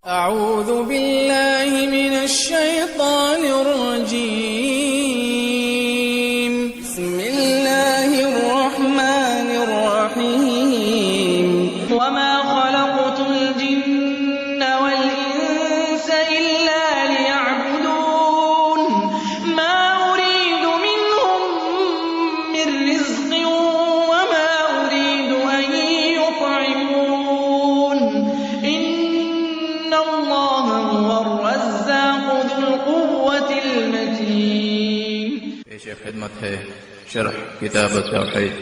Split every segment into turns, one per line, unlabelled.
أعوذ بالله من الشيطان الرجيم. بسم الله الرحمن الرحيم. وما خلقت الجن والإنس إلا ليعبدون ما أريد منهم من رزق وما أريد أن يطعمون إن الله هو الرزاق ذو القوة المتين.
پیش خدمت ہے شرح کتاب التوحید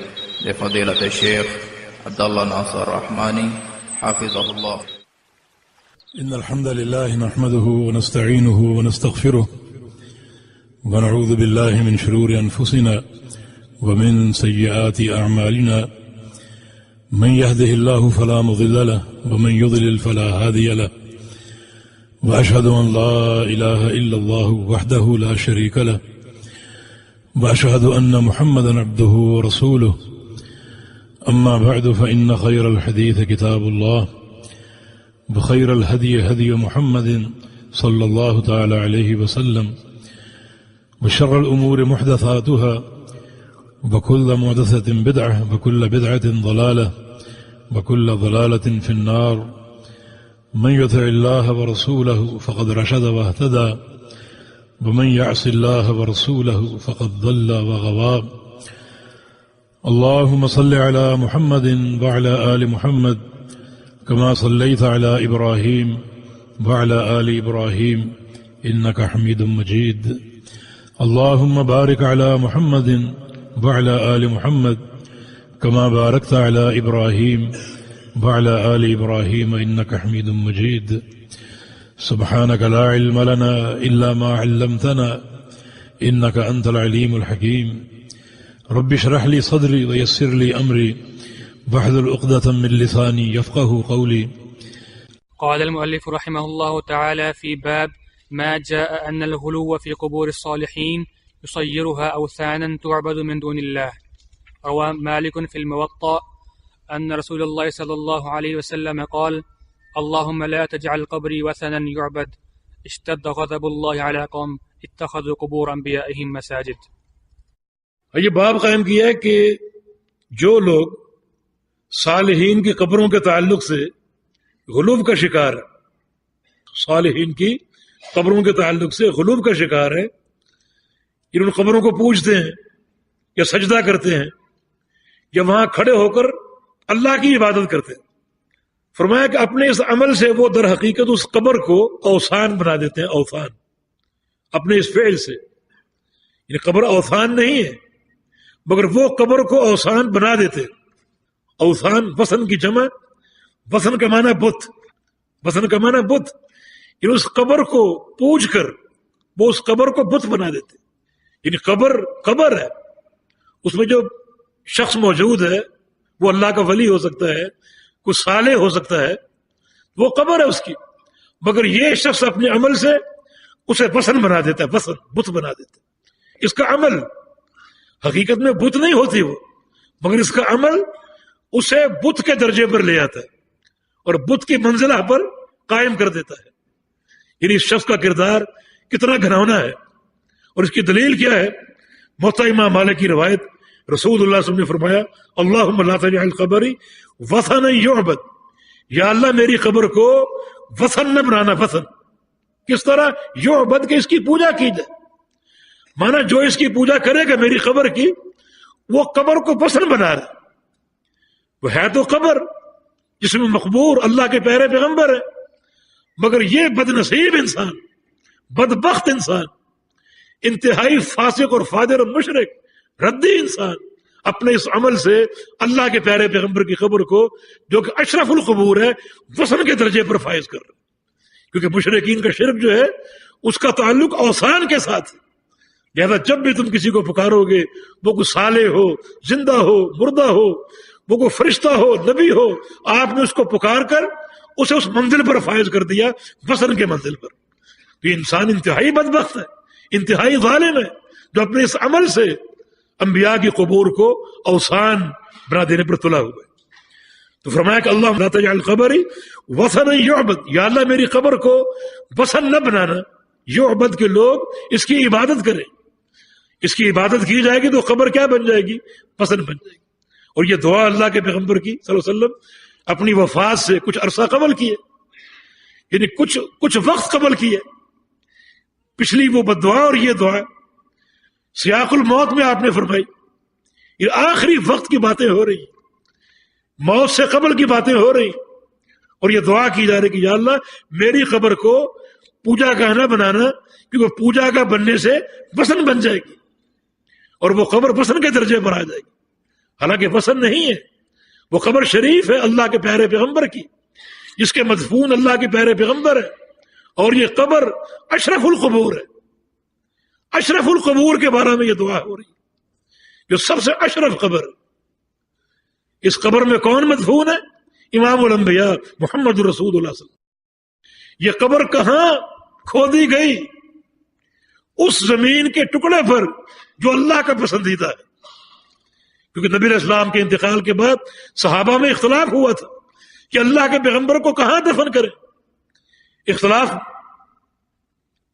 لفضیلۃ الشیخ عبداللہ ناصر رحمانی حافظہ اللہ.
إن الحمد لله نحمده ونستعينه ونستغفره ونعوذ بالله من شرور أنفسنا ومن سيئات أعمالنا من يهده الله فلا مضل له ومن يضلل فلا هادي له وأشهد أن لا إله إلا الله وحده لا شريك له وأشهد أن محمدا عبده ورسوله. أما بعد فإن خير الحديث كتاب الله بخير الهدي هدي محمد صلى الله تعالى عليه وسلم وشر الأمور محدثاتها وكل محدثة بدعة وكل بدعة ضلالة وكل ضلالة في النار. من يطع الله ورسوله فقد رشد واهتدى ومن يعص الله ورسوله فقد ضل وغوى. اللهم صل على محمد وعلى آل محمد كما صليت على إبراهيم وعلى آل إبراهيم إنك حميد مجيد. اللهم بارك على محمد وعلى آل محمد كما باركت على إبراهيم وعلى آل إبراهيم إنك حميد مجيد. سبحانك لا علم لنا إلا ما علمتنا إنك أنت العليم الحكيم. رب اشرح لي صدري ويسر لي أمري واحلل عقدة من لساني يفقهوا قولي.
قال المؤلف رحمه الله تعالى في باب ما جاء أن الغلو في قبور الصالحين يصيرها أوثانا تعبد من دون الله. روى مالك في الموطأ أن رسول الله صلى الله عليه وسلم قال اللهم لا تجعل قبري وثنا يعبد اشتد غضب الله على قوم اتخذوا قبور أنبيائهم مساجد.
یہ باب قائم کیا ہے کہ جو لوگ صالحین کی قبروں کے تعلق سے غلو کا شکار ہے، صالحین کی قبروں کے تعلق سے غلو کا شکار ہے، ان قبروں کو پوجتے ہیں یا سجدہ کرتے ہیں یا وہاں کھڑے ہو کر اللہ کی عبادت کرتے ہیں، فرمایا کہ اپنے اس عمل سے وہ در حقیقت اس قبر کو اوثان بنا دیتے ہیں. اوثان اپنے اس فعل سے، یعنی قبر اوثان نہیں ہے مگر وہ قبر کو اوثان بنا دیتے. اوثان وثن کی جمع، وثن کا معنی بت، وثن کا معنی بت، یعنی اس قبر کو پوج کر وہ اس قبر کو بت بنا دیتے. یعنی قبر ہے، اس میں جو شخص موجود ہے وہ اللہ کا ولی ہو سکتا ہے، کوئی صالح ہو سکتا ہے، وہ قبر ہے اس کی، مگر یہ شخص اپنے عمل سے اسے وثن بنا دیتا ہے، وثن بت بنا دیتا ہے. اس کا عمل حقیقت میں بت نہیں ہوتی وہ، مگر اس کا عمل اسے بت کے درجے پر لے آتا ہے اور بت کی منزلہ پر قائم کر دیتا ہے. یعنی اس شخص کا کردار کتنا گھناؤنا ہے. اور اس کی دلیل کیا ہے؟ موطا امام مالک کی روایت، رسول اللہ صلی اللہ علیہ وسلم نے فرمایا اللہم لا تجعل قبری وثنا یعبد، یا اللہ میری قبر کو وثن نہ بنانا. وثن کس طرح؟ یعبد کہ اس کی پوجا کی جائے. مانا جو اس کی پوجا کرے گا میری قبر کی، وہ قبر کو وثن بنا رہا. وہ ہے تو قبر جس میں مقبور اللہ کے پیارے پیغمبر ہے، مگر یہ بد نصیب انسان، بدبخت انسان، انتہائی فاسق اور فاجر اور مشرک ردی انسان اپنے اس عمل سے اللہ کے پیارے پیغمبر کی قبر کو، جو کہ اشرف القبور ہے، وثن کے درجے پر فائز کر رہا ہے. کیونکہ مشرکین کا شرک جو ہے اس کا تعلق اوثان کے ساتھ ہے. لہذا جب بھی تم کسی کو پکارو گے، وہ کوئی صالح ہو، زندہ ہو، مردہ ہو، وہ کوئی فرشتہ ہو، نبی ہو، آپ نے اس کو پکار کر اسے اس منزل پر فائز کر دیا، وثن کے منزل پر. تو یہ انسان انتہائی بدبخت ہے، انتہائی ظالم ہے، جو اپنے اس عمل سے انبیاء کی قبور کو اوثان بنا دینے پر تلا ہوا ہے. تو فرمایا کہ اللہ لا تجعل قبری وثنا یعبد، یا اللہ میری قبر کو وثن نہ بنانا، یعبد کے لوگ اس کی عبادت کریں، اس کی عبادت کی جائے گی تو قبر کیا بن جائے گی؟ وثن بن جائے گی۔ اور یہ دعا اللہ کے پیغمبر کی صلی اللہ علیہ وسلم اپنی وفات سے کچھ عرصہ قبل کی ہے، یعنی کچھ وقت قبل کی ہے، پچھلی وہ بدعا اور یہ دعا سیاق الموت میں آپ نے فرمائی، یہ آخری وقت کی باتیں ہو رہی ہیں، موت سے قبل کی باتیں ہو رہی ہیں، اور یہ دعا کی جا رہی کہ یا اللہ میری قبر کو پوجا کا نہ بنانا، کیونکہ پوجا کا بننے سے وثن بن جائے گی اور وہ قبر وثن کے درجے پر آ جائے گی، حالانکہ وثن نہیں ہے، وہ قبر شریف ہے اللہ کے پیارے پیغمبر کی، جس کے مدفون اللہ کے پیارے پیغمبر ہے، اور یہ قبر اشرف القبور ہے، اشرف القبور کے بارے میں یہ دعا ہو رہی ہے، جو سب سے اشرف قبر ہے۔ اس قبر میں کون مدفون ہے؟ امام الانبیاء محمد رسول اللہ صلی اللہ علیہ وسلم۔ یہ قبر کہاں کھودی گئی؟ اس زمین کے ٹکڑے پر جو اللہ کا پسندیدہ ہے، کیونکہ نبی علیہ السلام کے انتقال کے بعد صحابہ میں اختلاف ہوا تھا کہ اللہ کے پیغمبر کو کہاں دفن کریں، اختلاف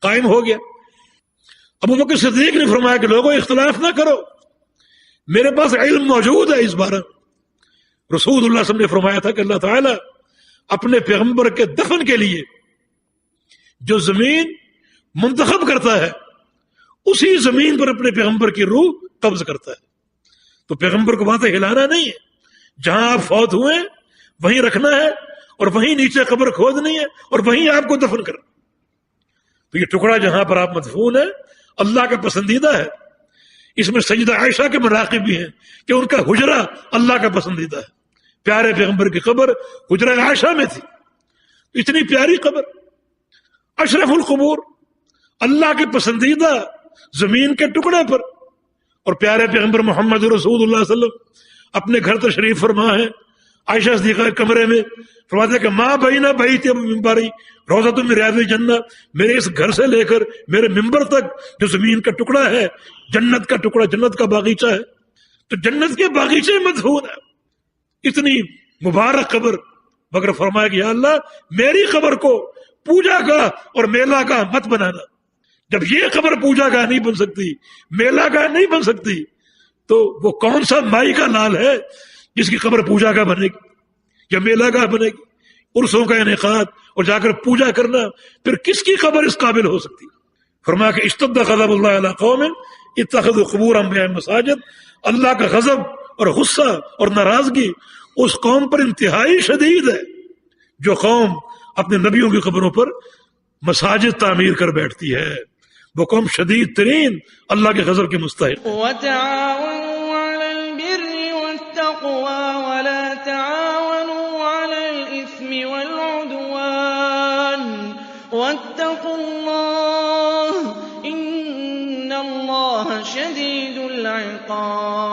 قائم ہو گیا۔ ابو بکر صدیق نے فرمایا کہ لوگوں اختلاف نہ کرو، میرے پاس علم موجود ہے اس بارے میں۔ رسول اللہ صلی اللہ علیہ وسلم نے فرمایا تھا کہ اللہ تعالیٰ اپنے پیغمبر کے دفن کے لیے جو زمین منتخب کرتا ہے اسی زمین پر اپنے پیغمبر کی روح قبض کرتا ہے، تو پیغمبر کو باتیں ہلانا نہیں ہے، جہاں آپ فوت ہوئے وہیں رکھنا ہے اور وہیں نیچے قبر کھودنی ہے اور وہیں آپ کو دفن کرنا۔ تو یہ ٹکڑا جہاں پر آپ مدفون ہیں اللہ کا پسندیدہ ہے، اس میں سیدہ عائشہ کے مراقب بھی ہیں کہ ان کا حجرہ اللہ کا پسندیدہ ہے، پیارے پیغمبر کی قبر حجرہ عائشہ میں تھی، اتنی پیاری قبر، اشرف القبور، اللہ کے پسندیدہ زمین کے ٹکڑے پر، اور پیارے پیغمبر محمد رسول اللہ صلی اللہ علیہ وسلم اپنے گھر تشریف فرما ہے، عائشہ صدیقہ کمرے میں فرماتے کہ ماں بہینہ بہی تھی ممبری روضۃ من ریاض الجنہ، میرے اس گھر سے لے کر میرے ممبر تک جو زمین کا ٹکڑا ہے جنت کا ٹکڑا، جنت کا باغیچہ ہے، تو جنت کے باغیچے مدفون ہے، اتنی مبارک قبر۔ مگر فرمایا کہ یا اللہ میری قبر کو پوجا کا اور میلہ کا مت بنانا، جب یہ قبر پوجا کا نہیں بن سکتی، میلہ کا نہیں بن سکتی، تو وہ کون سا مائی کا لال ہے جس کی قبر پوجا کا بنے گی یا میلہ کا بنے گی؟ عرسوں کا انعقاد اور جا کر پوجا کرنا، پھر کس کی قبر اس قابل ہو سکتی؟ فرمایا کہ اشتد غضب اللہ علی قوم اتخذوا قبور انبیاء مساجد، اللہ کا غضب اور غصہ اور ناراضگی اس قوم پر انتہائی شدید ہے جو قوم اپنے نبیوں کی قبروں پر مساجد تعمیر کر بیٹھتی ہے، وہ قوم شدید ترین اللہ کے غضب کے مستحق۔
وتعاونوا على البر والتقوى ولا تعاونوا على الإثم والعدوان واتقوا الله إن الله شديد العقاب۔